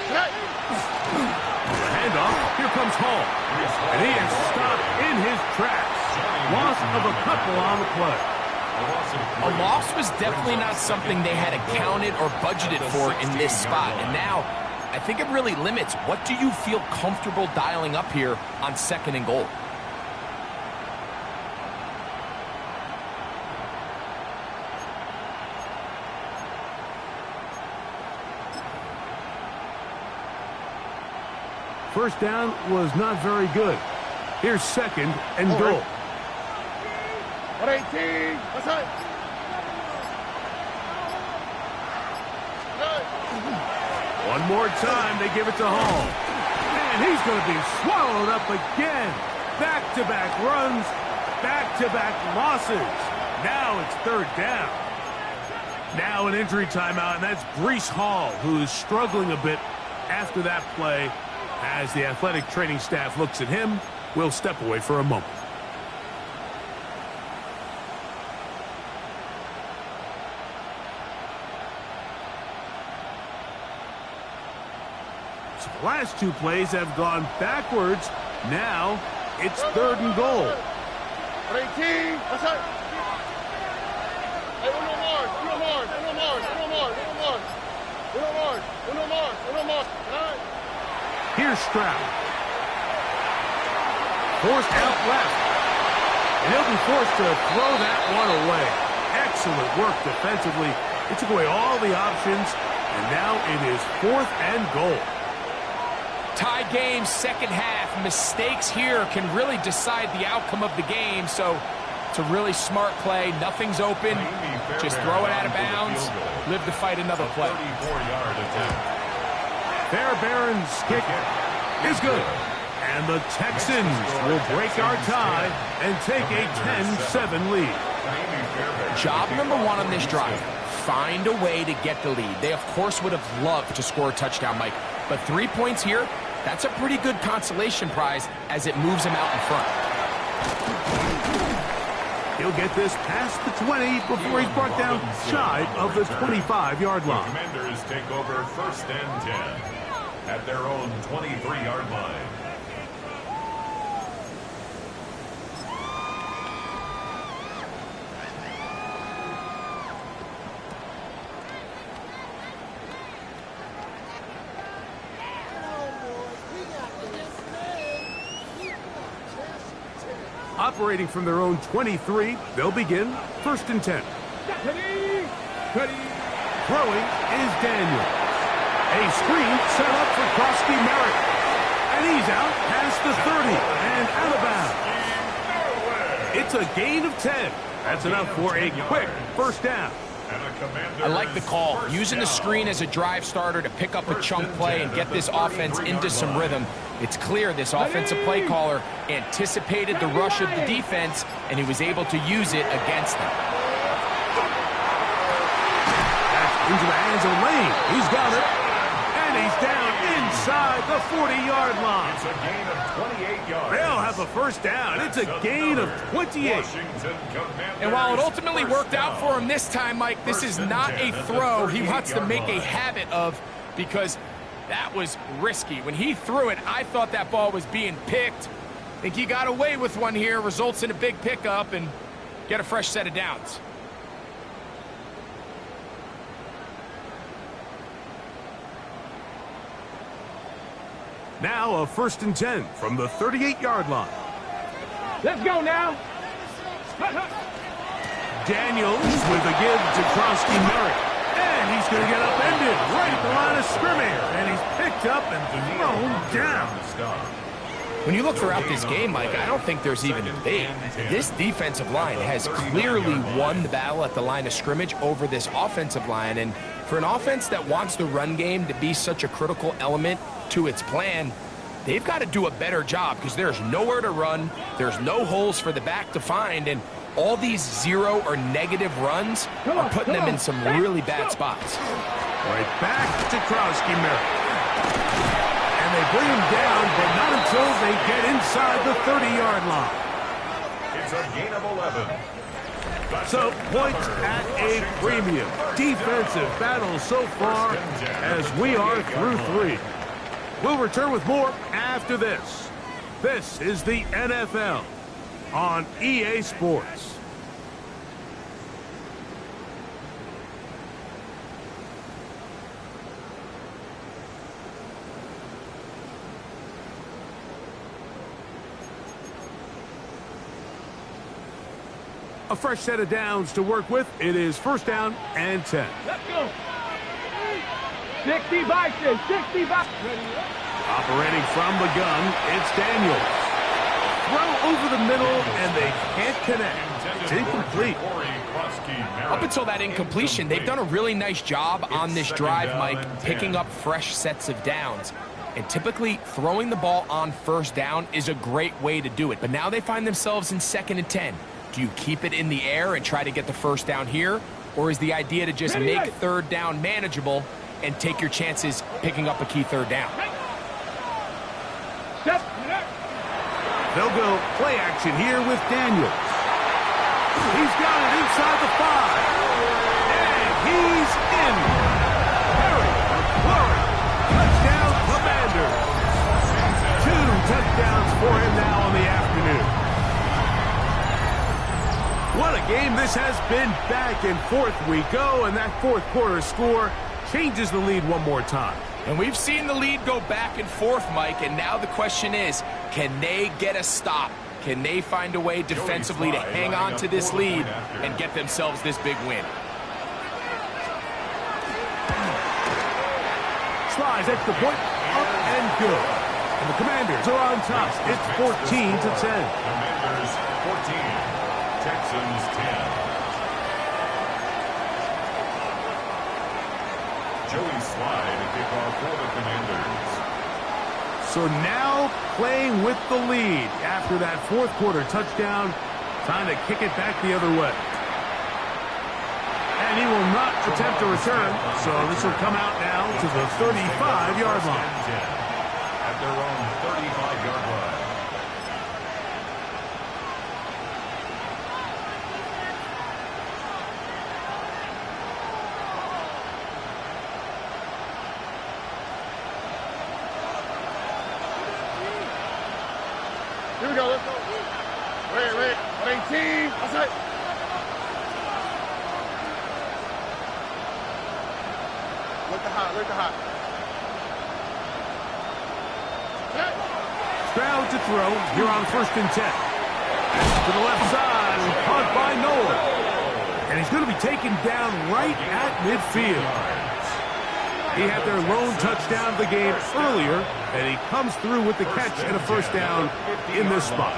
The handoff. Here comes Hall. And he is stopped in his tracks. Loss of a couple on the play. A loss was definitely not something they had accounted or budgeted for in this spot. And now, I think it really limits what do you feel comfortable dialing up here on second and goal. First down was not very good. Here's second and goal. 118. What's that? One more time, they give it to Hall. And he's going to be swallowed up again. Back-to-back runs, back-to-back losses. Now it's third down. Now an injury timeout, and that's Breece Hall, who is struggling a bit after that play. As the athletic training staff looks at him, we'll step away for a moment. So the last two plays have gone backwards. Now it's third and goal. 118. What's that? Hey, uno more. Here's Stroud. Forced out left. And he'll be forced to throw that one away. Excellent work defensively. It took away all the options, and now it is fourth and goal. Tie game, second half. Mistakes here can really decide the outcome of the game, so it's a really smart play. Nothing's open. Just throw it out of bounds. Live to fight another play. 34-yard attempt. Fairbairn's kick is good. And the Texans will break our tie and take a 10-7 lead. Job number one on this drive, find a way to get the lead. They, of course, would have loved to score a touchdown, Mike. But 3 points here, that's a pretty good consolation prize as it moves him out in front. He'll get this past the 20 before he's brought down shy of the 25-yard line. The Commanders take over first and 10 at their own 23-yard line. Operating from their own 23, they'll begin first and 10. Throwing is Daniels. A screen set up for Krusty Merritt. And he's out past the 30 and out of bounds. It's a gain of 10. That's enough for a quick first down. I like the call. Using the screen as a drive starter to pick up a chunk play and get this offense into some rhythm. It's clear this offensive play caller anticipated the rush of the defense, and he was able to use it against them. That's into the hands of Lane. He's got it. And he's down inside the 40-yard line. It's a gain of 28 yards. They'll have a first down. It's a gain of 28. And while it ultimately worked out for him this time, Mike, this is not a throw he wants to make a habit of, because that was risky. When he threw it, I thought that ball was being picked. I think he got away with one here, results in a big pickup and get a fresh set of downs. Now a 1st and 10 from the 38-yard line. Let's go now. Daniels with a give to Krosky Merrick. And he's going to get upended right at the line of scrimmage. And he's picked up and thrown down. When you look throughout this game, Mike, I don't think there's even a debate. This defensive line has clearly won the battle at the line of scrimmage over this offensive line. And for an offense that wants the run game to be such a critical element to its plan, they've got to do a better job because there's nowhere to run. There's no holes for the back to find. And all these 0 or negative runs are putting them in some really bad spots. Right back to Krosky Merrick. And they bring him down, but not until they get inside the 30-yard line. It's a gain of 11. So points at a premium. Defensive battle so far as we are through 3. We'll return with more after this. This is the NFL on EA Sports. A fresh set of downs to work with. It is 1st down and 10. Let's go. 60 Bison, 60 Bison. Operating from the gun, it's Daniels. Throw over the middle, and they can't connect. It's incomplete. Up until that incompletion, they've done a really nice job on this drive, Mike, picking up fresh sets of downs. And typically, throwing the ball on 1st down is a great way to do it. But now they find themselves in 2nd and 10. Do you keep it in the air and try to get the 1st down here? Or is the idea to just make 3rd down manageable and take your chances picking up a key 3rd down? They'll go play action here with Daniels. He's got it inside the 5. And he's in. Harry McLaurin. Touchdown, Commanders. 2 touchdowns for him now on the afternoon. What a game this has been. Back and forth we go, and that 4th quarter score changes the lead one more time. And we've seen the lead go back and forth, Mike, and now the question is, can they get a stop? Can they find a way defensively to hang on to this lead and get themselves this big win? Slides extra point, up and good. And the Commanders are on top. It's 14-10. Commanders 14. Texans 10. Joey Slye to kick off for the Commanders. So now playing with the lead after that 4th quarter touchdown. Time to kick it back the other way. And he will not attempt a return. So this will come out now to the 35-yard line. At their own 35-yard line. Here we go, let's go. Wait. 18. That's it. Look the hot. Stroud to throw here on 1st and 10. To the left side, caught by Nolan. And he's going to be taken down right at midfield. He had their lone touchdown of the game earlier, and he comes through with the catch and a 1st down in this spot.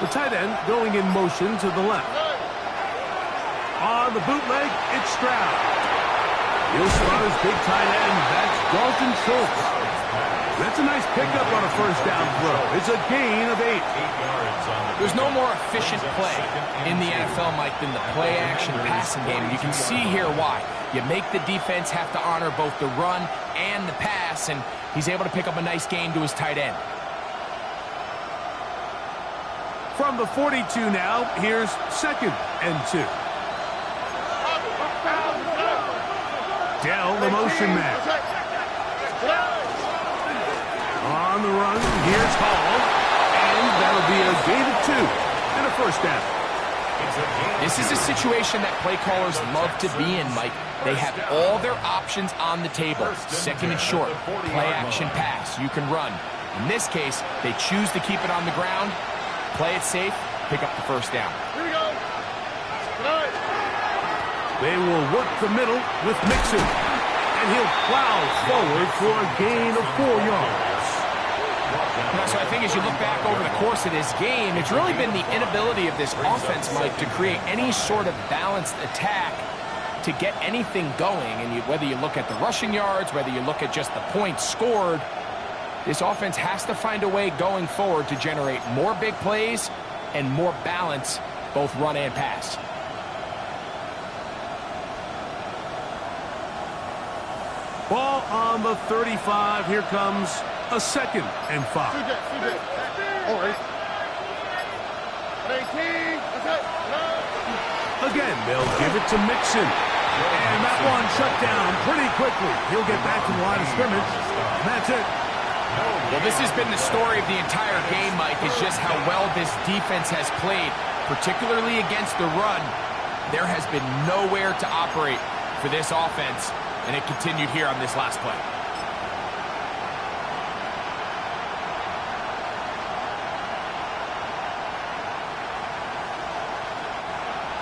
The tight end going in motion to the left. On the bootleg, it's Stroud. He'll spot his big tight end. That's Dalton Schultz. That's a nice pickup on a 1st down throw. It's a gain of 8. There's no more efficient play in the NFL, Mike, than the play-action passing game. And you can see here why. You make the defense have to honor both the run and the pass, and he's able to pick up a nice gain to his tight end. From the 42 now, here's 2nd and 2. Dell, the motion man. on the run. Here's Hall. And that'll be a gain of 2 and a first down. This is a situation that play callers love to be in, Mike. They have all their options on the table. Second and short, play action pass. You can run. In this case, they choose to keep it on the ground, play it safe, pick up the first down. Here we go. They will work the middle with Mixon. And he'll plow forward for a gain of 4 yards. So I think as you look back over the course of this game, it's really been the inability of this offense, Mike, to create any sort of balanced attack to get anything going. And whether you look at the rushing yards, whether you look at just the points scored, this offense has to find a way going forward to generate more big plays and more balance, both run and pass. Ball on the 35. Here comes a 2nd and 5. All right. 18. That's it. Again, they'll give it to Mixon. And that one shut down pretty quickly. He'll get back to the line of scrimmage. And that's it. Well, this has been the story of the entire game, Mike, is just how well this defense has played, particularly against the run. There has been nowhere to operate for this offense, and it continued here on this last play.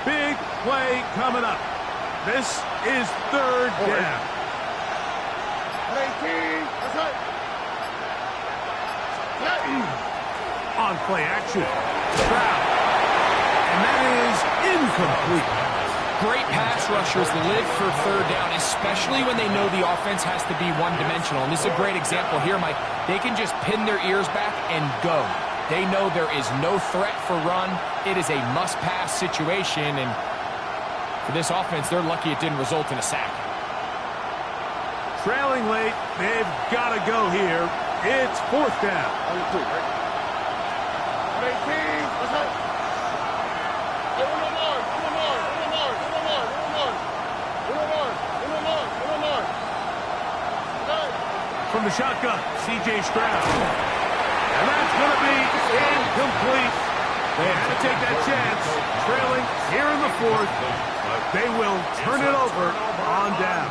Big play coming up. This is 3rd down. 18. That's it. On play action. Stroud. And that is incomplete. Great pass rushers live for 3rd down, especially when they know the offense has to be one-dimensional. And this is a great example here, Mike. They can just pin their ears back and go. They know there is no threat for run. It is a must-pass situation, and for this offense, they're lucky it didn't result in a sack. Trailing late, they've got to go here. It's 4th down. 18. That's it. From the shotgun, C.J. Stroud. And that's going to be incomplete. They had to take that chance. Trailing here in the 4th. They will turn it over on down.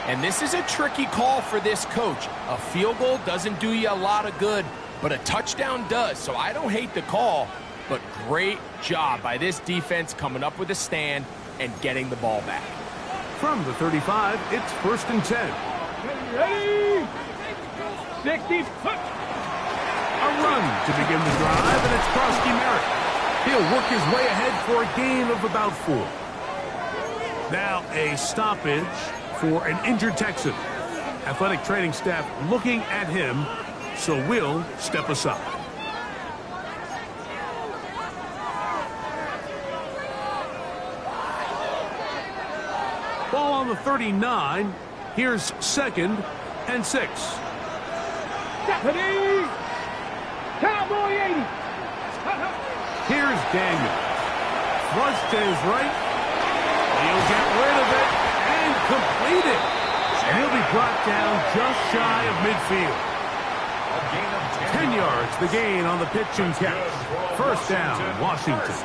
And this is a tricky call for this coach. A field goal doesn't do you a lot of good, but a touchdown does. So I don't hate the call, but great job by this defense coming up with a stand and getting the ball back. From the 35, it's 1st and 10. Ready? 60. A run to begin the drive, and it's Krosky Merritt. He'll work his way ahead for a gain of about 4. Now a stoppage for an injured Texan. Athletic training staff looking at him, so we'll step aside. Ball on the 39. Here's 2nd and 6. Ready? Cowboy 80. Here's Daniel. Flush to his right. He'll get rid of it and complete it. And he'll be brought down just shy of midfield. 10 yards the gain on the pitch and catch. 1st down, Washington.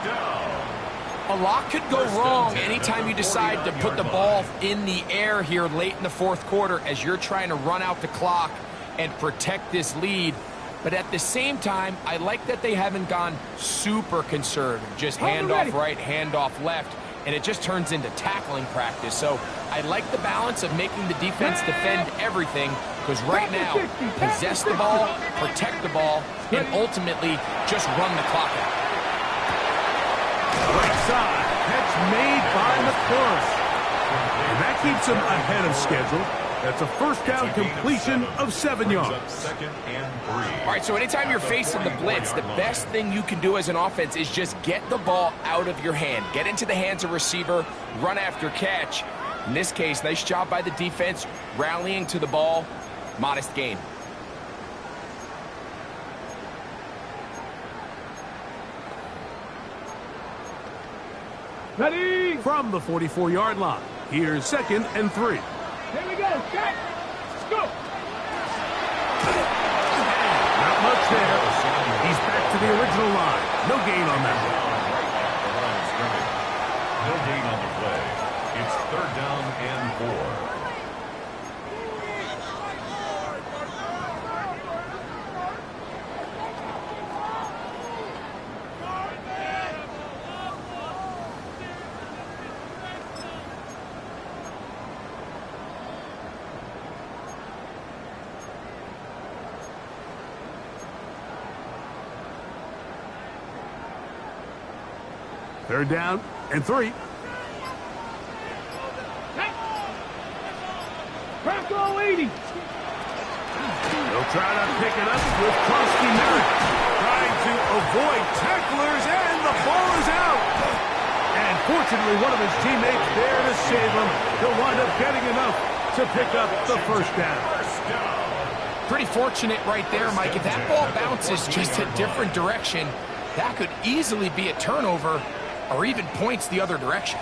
A lot could go wrong anytime you decide to put the ball in the air here late in the 4th quarter as you're trying to run out the clock and protect this lead. But at the same time, I like that they haven't gone super conservative. Just handoff right, handoff left, and it just turns into tackling practice. So I like the balance of making the defense defend everything, because right now, possess the ball, protect the ball, and ultimately just run the clock out. Right side, catch made by McLaurin. And that keeps him ahead of schedule. That's a 1st down completion of 7 yards. All right, so anytime you're facing the blitz, the best thing you can do as an offense is just get the ball out of your hand. Get into the hands of receiver, run after catch. In this case, nice job by the defense, rallying to the ball. Modest gain. Ready? From the 44-yard line, here's 2nd and 3. Here we go. Set. Let's go. the original line. No gain on that one. No gain on the play. It's 3rd down and 4. Third down and 3. Bronco 80. They'll try to pick it up with Krusty Merritt. Trying to avoid tacklers, and the ball is out. And fortunately, one of his teammates there to save him. He'll wind up getting enough to pick up the first down. Pretty fortunate right there, Mike. If that ball bounces just a different direction, that could easily be a turnover or even points the other direction.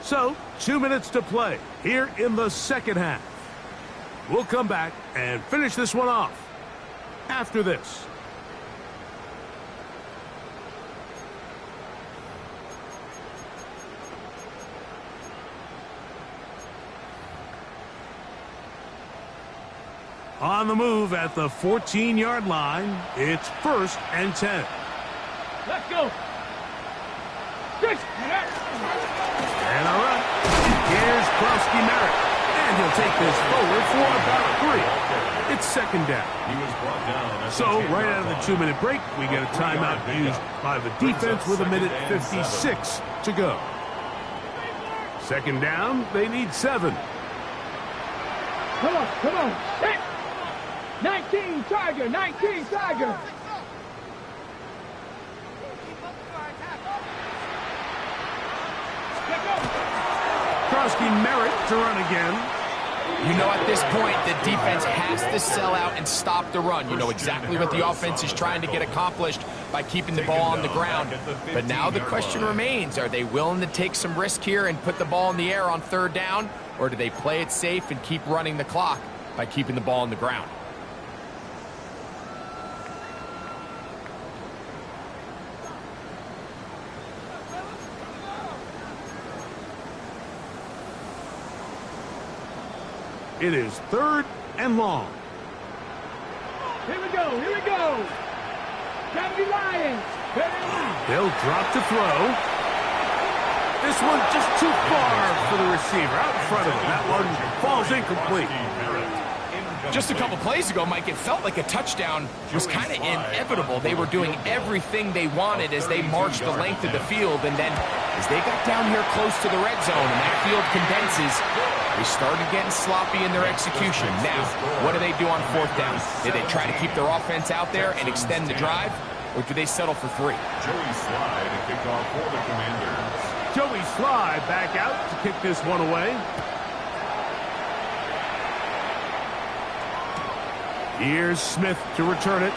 So, 2 minutes to play here in the second half. We'll come back and finish this one off after this. On the move at the 14-yard line, it's 1st and 10. Let's go. And a run. Here's Krusty Merritt. And he'll take this forward for about 3. It's 2nd down. He was brought down. So, right out of the 2-minute break, we get a timeout used by the defense with 1:56 to go. 2nd down, they need 7. Come on, come on. 19 Tiger, 19 Tiger. Krusty Merritt to run again. You know, at this point, the defense has to sell out and stop the run. You know exactly what the offense is trying to get accomplished by keeping the ball on the ground. But now the question remains, are they willing to take some risk here and put the ball in the air on 3rd down? Or do they play it safe and keep running the clock by keeping the ball on the ground? It is 3rd and long. Here we go, here we go. County Lions. They'll drop to throw. This one just too far for the receiver. Out in front of him. That one falls incomplete. Just a couple plays ago, Mike, it felt like a touchdown was kind of inevitable. They were doing everything they wanted as they marched the length of the field, and then as they got down here close to the red zone and that field condenses, they started getting sloppy in their execution. Now, what do they do on 4th down? Do they try to keep their offense out there and extend the drive, or do they settle for 3? Joey Slye to kick off for the Commanders. Joey Slye back out to kick this one away. Here's Smith to return it.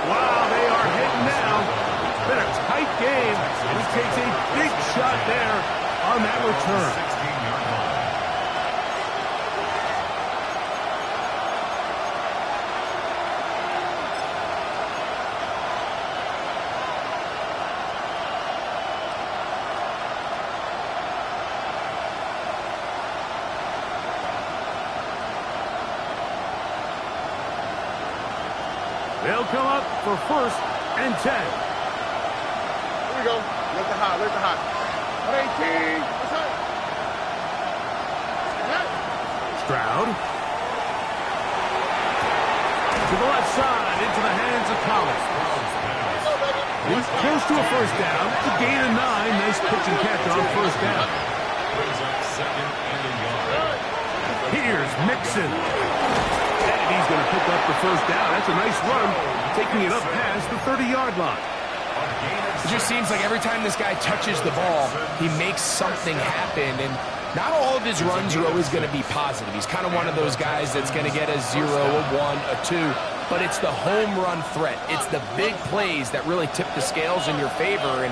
Wow, they are hitting now. Been a tight game. He takes a big shot there on that return. 16-yard line. They'll come up for 1st and 10. Here we go. Let the hot, let the hot. 18. What's up? Stroud. To the left side, into the hands of Collins. He's close to a 1st down. It's a gain of 9. Nice pitch and catch on 1st down. Brings up 2nd and a yard. Here's Mixon. And he's going to pick up the 1st down. That's a nice run, taking it up past the 30-yard line. It just seems like every time this guy touches the ball, he makes something happen. And Not all of his runs are always going to be positive. He's kind of one of those guys that's going to get a 0, a 1, a 2, but it's the home run threat. It's the big plays that really tip the scales in your favor, and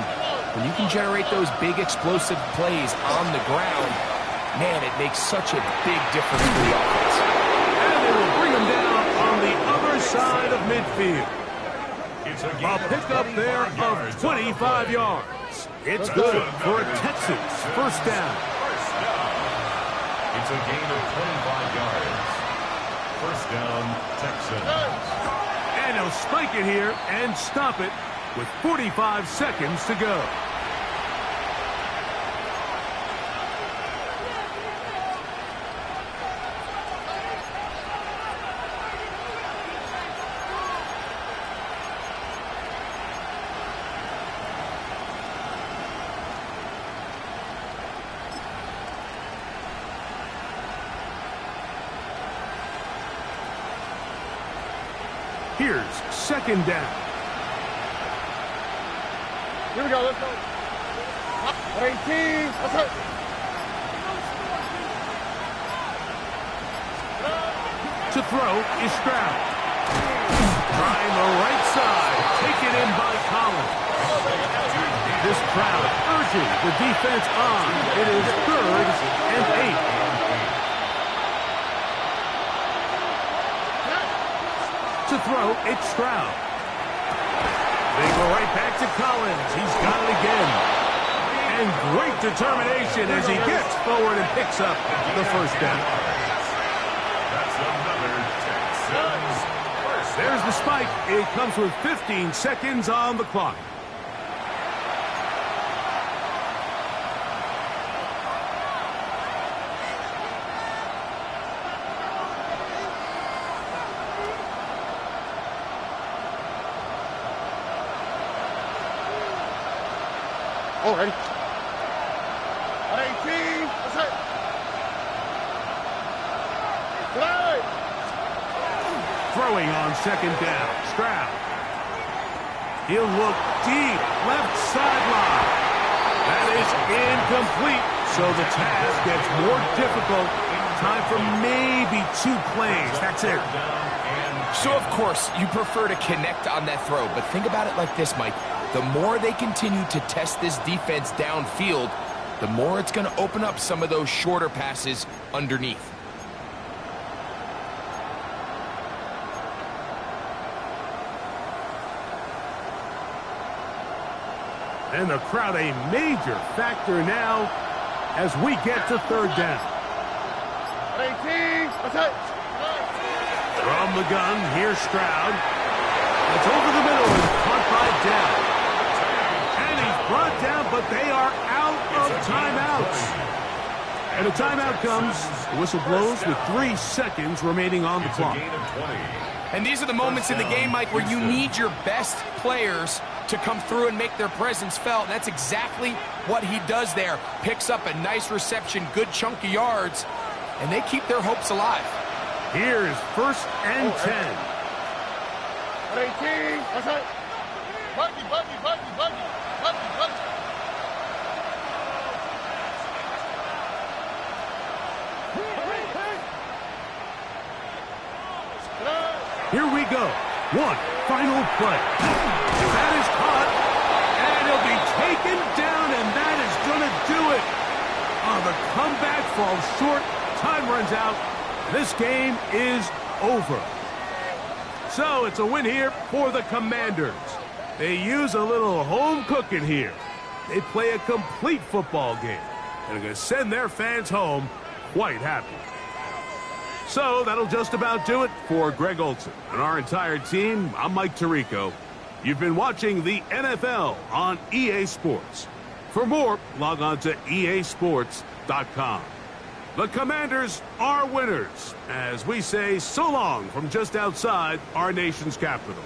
when you can generate those big explosive plays on the ground, man, it makes such a big difference for the offense. And they will bring him down on the other side of midfield. A pickup there of 25 yards. It's good for a Texans first down. It's a gain of 25 yards. First down, Texans. And he'll spike it here and stop it with 45 seconds to go. Here's second down. Here we go, let's go. 18, let's go. To throw is Stroud. Trying the right side. Taken in by Collins. This crowd urging the defense on. It is 3rd and 8. To throw, it's Stroud. They go right back to Collins. He's got it again. And great determination as he gets forward and picks up the first down. That's another Texans first down. There's the spike. It comes with 15 seconds on the clock. Already. 18, that's it. Play. Throwing on second down. Stroud. He'll look deep. Left sideline. That is incomplete. So the task gets more difficult. Time for maybe 2 plays. That's it. So, of course, you prefer to connect on that throw, but think about it like this, Mike. The more they continue to test this defense downfield, the more it's going to open up some of those shorter passes underneath. And the crowd a major factor now as we get to third down. 18, that's it. From the gun, here's Stroud. It's over the middle and caught by Dell. And he's brought down, but they are out of timeouts. And a timeout comes. The whistle blows with 3 seconds remaining on the clock. And these are the moments in the game, Mike, where you need your best players to come through and make their presence felt. And that's exactly what he does there. Picks up a nice reception, good chunk of yards, and they keep their hopes alive. Here's 1st and 10. 18, that's it. Buggy. Here we go. One final play. That is caught, and he'll be taken down, and that is going to do it. Oh, the comeback falls short. Time runs out. This game is over. So it's a win here for the Commanders. They use a little home cooking here. They play a complete football game, and are going to send their fans home quite happy. So that'll just about do it for Greg Olsen and our entire team. I'm Mike Tirico. You've been watching the NFL on EA Sports. For more, log on to easports.com. The Commanders are winners, as we say so long from just outside our nation's capital.